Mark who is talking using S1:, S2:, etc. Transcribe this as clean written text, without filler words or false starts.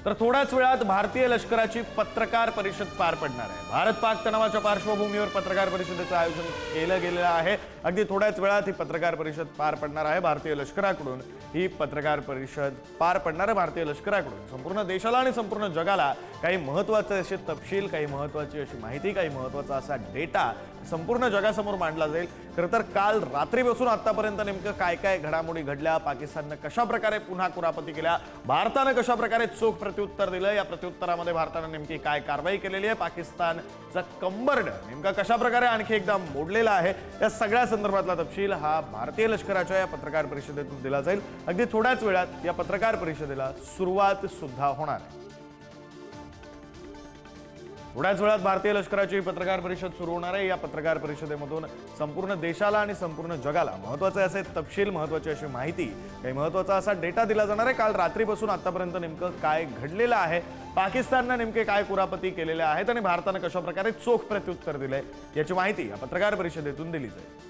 S1: तर थोड्याच वेळात भारतीय लष्कराची पत्रकार परिषद पार पडणार आहे। भारत पाक तणावाच्या पार्श्वभूमीवर पत्रकार परिषदेचं आयोजन केलं गेलेलं आहे। अगदी थोड्याच वेळात ही पत्रकार परिषद पार पडणार आहे। भारतीय लष्कराकडून ही पत्रकार परिषद पार पडणार आहे। भारतीय लष्कराकडून संपूर्ण देशाला आणि संपूर्ण जगाला काही महत्त्वाचे असे तपशील, काही महत्त्वाची अशी माहिती, काही महत्त्वाचा असा डेटा संपूर्ण जगासमोर मांडला जाईल। खरं तर काल रात्रीपासून आतापर्यंत नेमकं काय काय घडामोडी घडल्या, पाकिस्तानने कशा प्रकारे पुन्हा कुरापती केल्या, भारताने कशा प्रकारे चोख प्रत्युत्तर दिलं, या प्रत्युत्तरामध्ये भारताने नेमकी काय कारवाई केलेली आहे, पाकिस्तानचा कंबरड नेमका कशा प्रकारे आणखी एकदा मोडलेला आहे, या सगळ्या संदर्भातला तपशील हा भारतीय लष्कराच्या या पत्रकार परिषदेतून दिला जाईल। अगदी थोड्याच वेळात या पत्रकार परिषदेला सुरुवात सुद्धा होणार आहे। थोड्याच वेळात भारतीय लष्कराची पत्रकार परिषद सुरू होणार आहे। या पत्रकार परिषदेमधून संपूर्ण देशाला आणि संपूर्ण जगाला महत्त्वाचे असे तपशील, महत्त्वाची अशी माहिती, काही महत्त्वाचा असा डेटा दिला जाणार आहे। काल रात्रीपासून आतापर्यंत नेमकं काय घडलेलं आहे, पाकिस्तानने नेमके काय कुरापती केलेल्या आहेत आणि भारताने कशा प्रकारे चोख प्रत्युत्तर दिलंय, याची माहिती या पत्रकार परिषदेतून दिली जाईल।